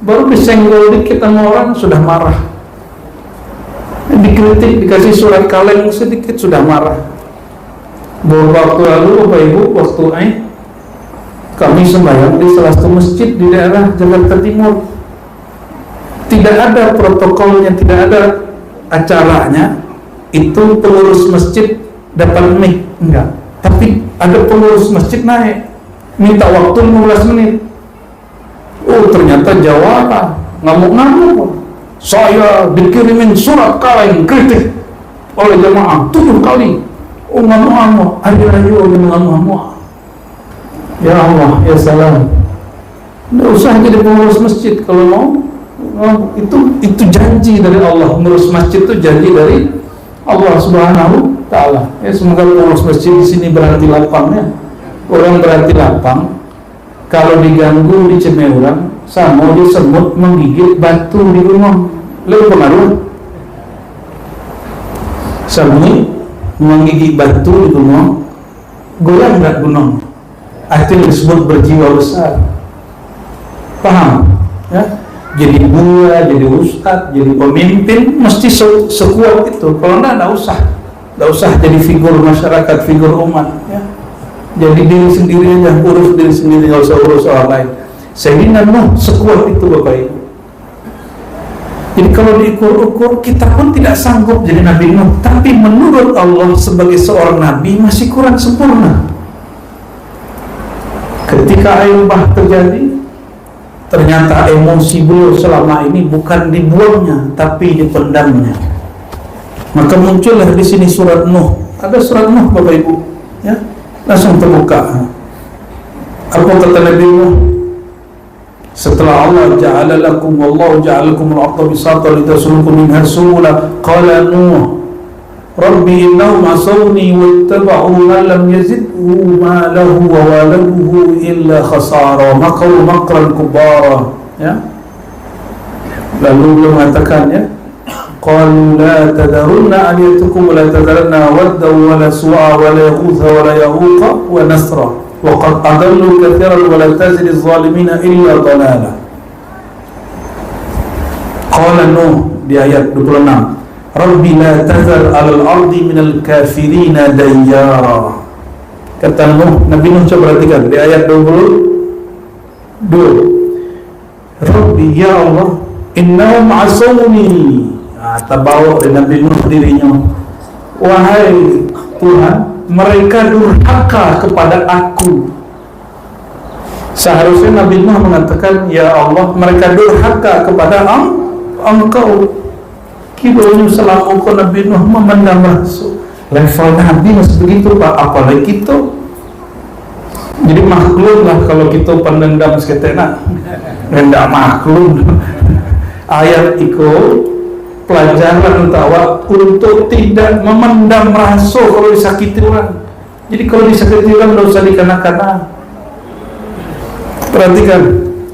Baru disenggol dikit sama orang sudah marah, dikritik, dikasih surat kaleng sedikit sudah marah. Beberapa waktu lalu Bapak Ibu, waktu kami sembahyang di salah satu masjid di daerah Jakarta Timur, tidak ada protokolnya, tidak ada acaranya. Itu pengurus masjid dapat mic, enggak, tapi ada pengurus masjid naik minta waktu 15 menit. Ternyata jawara, ngamuk-ngamuk. Saya dikirimin surat kaleng kritik oleh jemaah 7 kali. Ngamuk-ngamuk, ayo ngamuk-ngamuk. Ya Allah, ya salam. Nggak usah jadi pengurus masjid kalau mau. Itu janji dari Allah. Pengurus masjid itu janji dari Allah Subhanahu Ta'ala. Ya, semoga pengurus masjid di sini berhati lapang ya. Orang berhati lapang kalau diganggu dicemeh orang, sama dia semut menggigit batu di rumah, lebih pengaruh. Semut menggigit batu di rumah, goyang nggak gunung? Artinya disebut berjiwa besar. Paham? Ya? Jadi buah, jadi ustadz, jadi pemimpin mesti sekuat itu. Kalau nggak usah jadi figur masyarakat, figur umat. Ya? Jadi diri sendiri aja, urus diri sendiri, nggak usah urus orang lain. Sayyidina Nuh sekuat itu Bapak Ibu. Jadi kalau diukur-ukur, kita pun tidak sanggup jadi Nabi Nuh. Tapi menurut Allah sebagai seorang Nabi masih kurang sempurna. Ketika air bah terjadi, ternyata emosi beliau selama ini bukan dibuangnya, tapi dipendamnya. Maka muncullah di sini surat Nuh. Ada surat Nuh Bapak Ibu, ya. Langsung terbuka. Apa kata Nabi Nuh? Setelah Allah ja'ala lakum wallahu ja'alakum al-ardha bisatan litasluku minha subula, qala Nuh Rabbi innahum asawni wattaba'u ma lam yazidhu malahu wa waladuhu illa khasara makaru makran kubara. Ya. Lalu beliau mengatakan, ya, qalu la tadarunna aliyatukum wa la tadarunna wadda wa la su'a wa la yaghutha wa la yahuqa wa nasra wa qad adallu kathiran wa la tazid az-zalimina illa dalala. Qala Nuh di ayat 26, Rabbi la tazar alal ardi minal kafirina dayyara. Kata Nuh, Nabi Nuh, coba perhatikan di ayat 22. Rabbi, ya Allah, innahum asawni. Terbawa dari Nabi Nuh dirinya, wahai Tuhan, mereka durhaka kepada aku. Seharusnya Nabi Nuh mengatakan, ya Allah, mereka durhaka kepada Engkau. Kiranya selama kau Nabi Nuh memandang masuk level Nabi masih begitu Pak, apalagi kita. Jadi maklum lah kalau kita pendendam seketena, rendah maklum. Ayat itu pelajaran utawa untuk tidak memendam rasa kalau disakiti orang. Jadi kalau disakiti orang tidak usah dikena-kena. Perhatikan,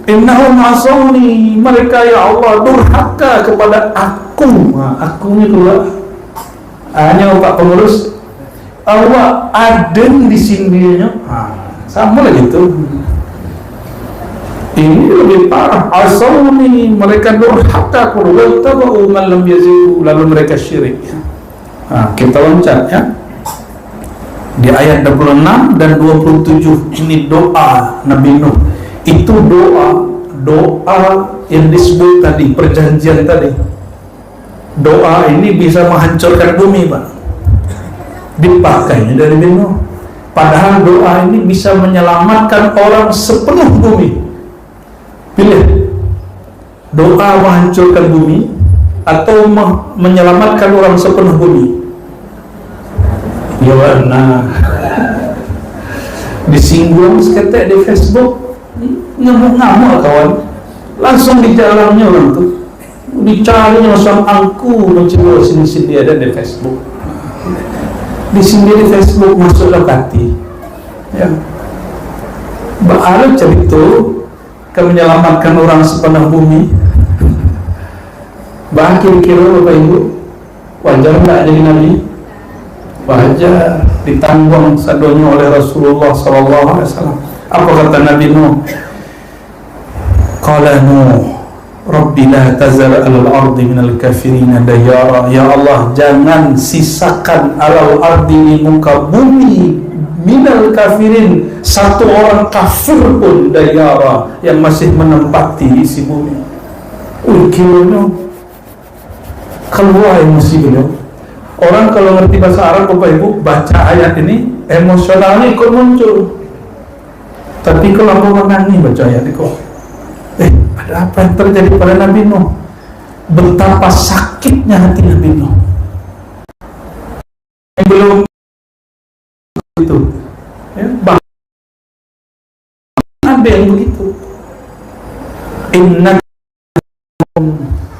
innahum asawni, mereka ya Allah durhaka kepada aku. Akunya keluar. Hanya Pak pengurus Allah adem di sininya. Sama lah gitu. Ini lebih parah. Asawni, mereka durhaka kepada tabu man lam yazidu, lalu mereka syirik. Kita loncat ya. Di ayat 26 dan 27 ini doa Nabi Nuh. Itu doa doa yang disebut tadi, perjanjian tadi, doa ini bisa menghancurkan bumi, Pak, dipakainya dari bin Nuh. Padahal doa ini bisa menyelamatkan orang sepenuh bumi. Pilih, doa menghancurkan bumi atau menyelamatkan orang sepenuh bumi. Ya, nah disinggung seketek di Facebook, ngamuk-ngamuk kawan, langsung di jalannya orang tuh, dicarinya langsung angku mencoba sini-sini ada di Facebook, di sini di Facebook masuk lokasi, ya, ada cerita menyelamatkan orang sepenuh bumi. Bah, kira-kira Bapak Ibu, wajar nggak jadi nabi? Wajar, ditanggung sadonya oleh Rasulullah SAW. Apa kata Nabi Nuh? Qala Nuh, Rabbi la tazar alal ardi minal kafirina dayara. Ya Allah, jangan sisakan alal ardi di muka bumi minal kafirin satu orang kafir pun dayara yang masih menempati isi bumi. Gimana? Keluar emosi beliau. Orang kalau ngerti bahasa Arab, Bapak Ibu, baca ayat ini emosionalnya ikut muncul. Tapi kalau mau menangis baca ayat ini kok, ada apa yang terjadi pada Nabi Nuh? Betapa sakitnya hati Nabi Nuh. Belum itu, ya, ada yang begitu. Inna,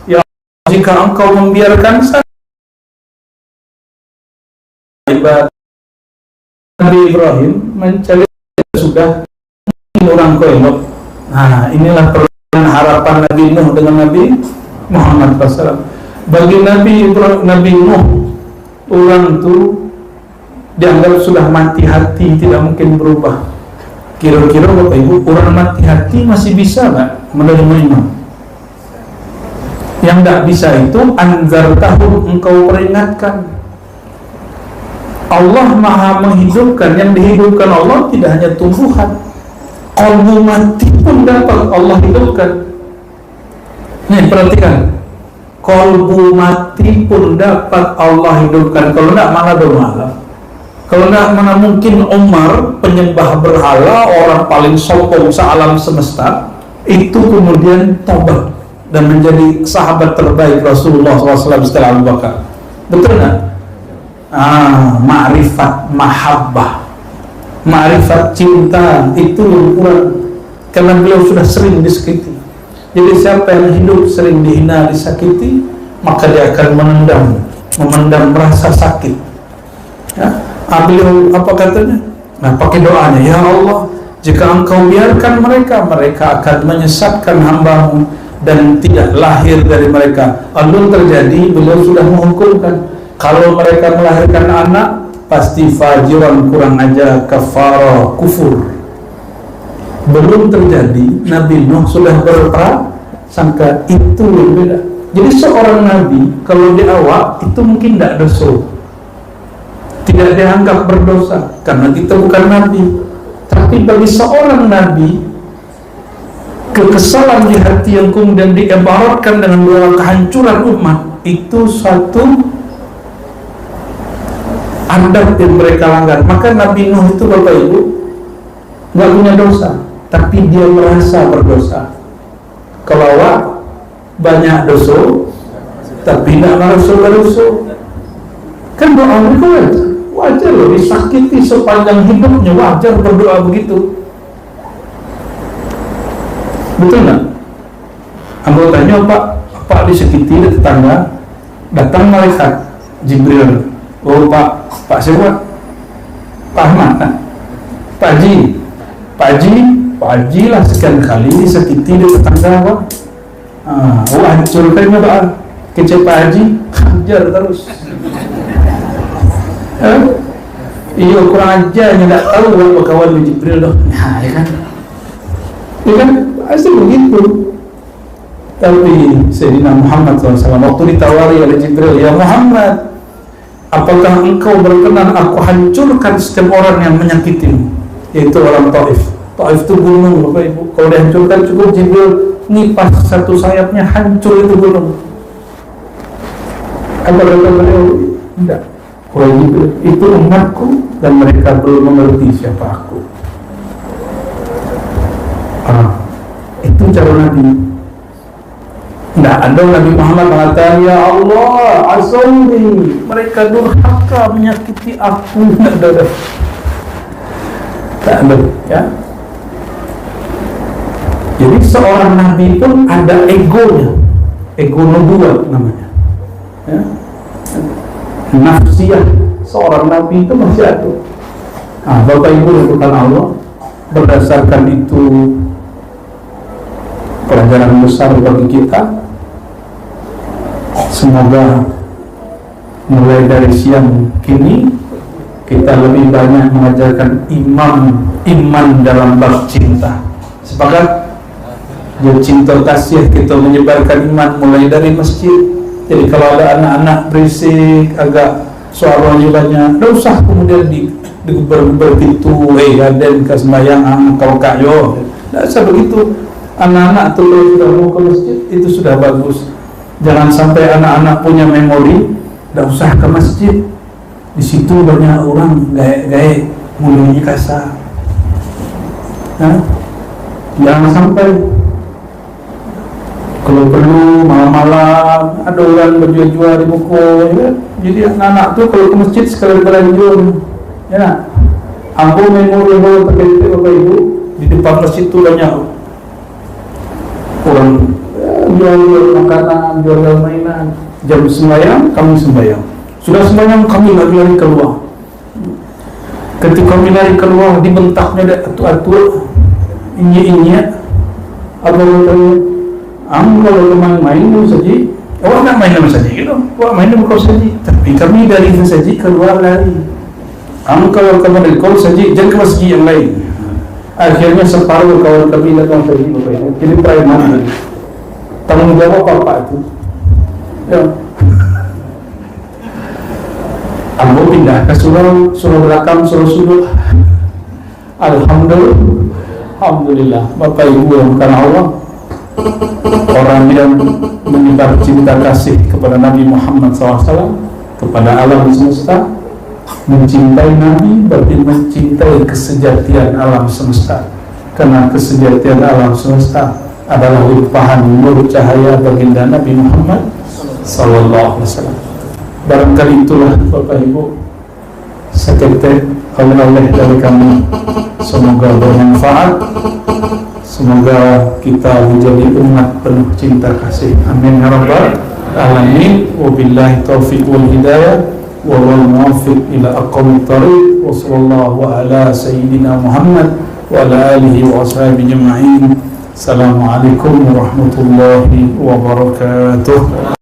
ya, jika engkau membiarkan saya, Nabi Ibrahim mencari sudah orang koinok. Nah, inilah harapan Nabi Nuh dengan Nabi Muhammad SAW. Bagi Nabi Nuh, orang itu dianggap sudah mati hati, tidak mungkin berubah. Kira-kira Bapak Ibu, orang mati hati masih bisa nggak menerima iman? Yang tidak bisa itu anzartahum, engkau peringatkan. Allah maha menghidupkan, yang dihidupkan Allah tidak hanya tumbuhan, kalbu mati pun dapat Allah hidupkan. Nih perhatikan, kalbu mati pun dapat Allah hidupkan. Kalau tidak mana bermalam, kalau tidak mana mungkin Umar penyembah berhala, orang paling sombong sealam semesta, itu kemudian tobat dan menjadi sahabat terbaik Rasulullah SAW setelah Abu Bakar. Betul tidak? Ma'rifat mahabbah, ma'rifat cinta itu yang kurang, karena beliau sudah sering disakiti. Jadi siapa yang hidup sering dihina, disakiti, maka dia akan memendam rasa sakit, ya. Beliau apa katanya? Nah, pakai doanya, ya Allah, jika engkau biarkan mereka akan menyesatkan hambamu dan tidak lahir dari mereka. Lalu terjadi, beliau sudah menghukumkan, kalau mereka melahirkan anak, pasti fajiran, kurang ajar, kafara, kufur. Belum terjadi, Nabi Nuh sudah berprasangka, itu yang beda. Jadi seorang Nabi, kalau di awal, itu mungkin tidak dosa, tidak dianggap berdosa, karena kita bukan Nabi. Tapi bagi seorang Nabi, kekesalan di hati yang kemudian diibaratkan dengan dua kehancuran umat, itu suatu adab yang mereka langgar. Maka Nabi Nuh itu, Bapak Ibu, nggak punya dosa, tapi dia merasa berdosa. Kalau awak banyak dosa, tapi tidak merasa berdosa, kan doa mereka wajar loh, disakiti sepanjang hidupnya, wajar berdoa begitu. Betul nggak? Anggotanya Pak disakiti di tetangga, datang malaikat Jibril. Oh Pak siapa? Pak Ahmad, Pak Haji lah sekian kali disakiti di tetangga, Pak. Hancurkannya Pak, kecil Pak Haji, hajar terus. Iya, kurang aja, tidak tahu kalau kawan Jibril doh. Nah, ya kan? Ya kan? Asli begitu. Tapi Sayyidina Muhammad SAW waktu ditawari oleh Jibril, ya Muhammad, apakah engkau berkenan aku hancurkan setiap orang yang menyakitimu? Yaitu orang Taif. Taif itu gunung, Bapak Ibu. Kalau dihancurkan cukup Jibril ngipas satu sayapnya, hancur itu gunung. Apa kata beliau? Tidak. Wahai Jibril, itu umatku dan mereka belum mengerti siapa aku. Itu cara Nabi. Tidak ada Nabi Muhammad mengatakan, ya Allah, azalni, mereka durhaka menyakiti aku. Tidak ada, ya. Jadi seorang Nabi pun ada egonya, ego nubuwah namanya, ya. Nafsiyah seorang Nabi itu masih ada. Bapak Ibu lakukan Allah, berdasarkan itu pelajaran besar bagi kita. Semoga mulai dari siang kini kita lebih banyak mengajarkan iman dalam bab cinta. Sepakat? Jadi cinta kasih kita menyebarkan iman mulai dari masjid. Jadi kalau ada anak-anak berisik, agak suaranya banyak, tidak usah kemudian digeber-geber gitu, aden ke sembahyang, kau kayo. Tidak usah begitu. Anak-anak tuh sudah mau ke masjid, itu sudah bagus. Jangan sampai anak-anak punya memori, tidak usah ke masjid. Di situ banyak orang gaek-gaek, mulutnya kasar. Jangan sampai. Kalau perlu malam-malam ada orang berjual-jual di buku, ya. Jadi anak-anak tuh kalau ke masjid sekali berlanjut, ya. Ambil memori bahwa terkait Bapak Ibu di depan masjid itu banyak orang jual makanan, jual mainan. Jam sembahyang kami sembahyang, sudah sembahyang kami lari keluar. Ketika kami lari keluar, dibentaknya ada atur-atur, inye-inye, apa namanya? Kalau main dulu saja, awak nak main nama saja gitu, awak main dulu kau saja. Tapi kami dari saja keluar lari. Kalau kamu dari kau saja, jangan ke masjid yang lain. Akhirnya separuh kawan kami datang saja, jadi preman. Tanggung jawab apa itu? Ya. Ambo pindah ke surau belakang, surau sudut. Alhamdulillah, Bapak Ibu yang karena Allah. Orang yang menyebar cinta kasih kepada Nabi Muhammad SAW, kepada alam semesta, mencintai Nabi berarti mencintai kesejatian alam semesta. Karena kesejatian alam semesta adalah limpahan nur cahaya baginda Nabi Muhammad SAW. Barangkali itulah Bapak Ibu seketek oleh dari kami. Semoga bermanfaat. Semoga kita menjadi umat penuh cinta kasih. Amin ya rabbal alamin. Wabillahi taufiq wal hidayah. Wal muwaffiq ila aqwamit thariq. Wa sallallahu ala sayyidina Muhammad wa ala alihi wa ashabihi ajma'in. Assalamualaikum warahmatullahi wabarakatuh.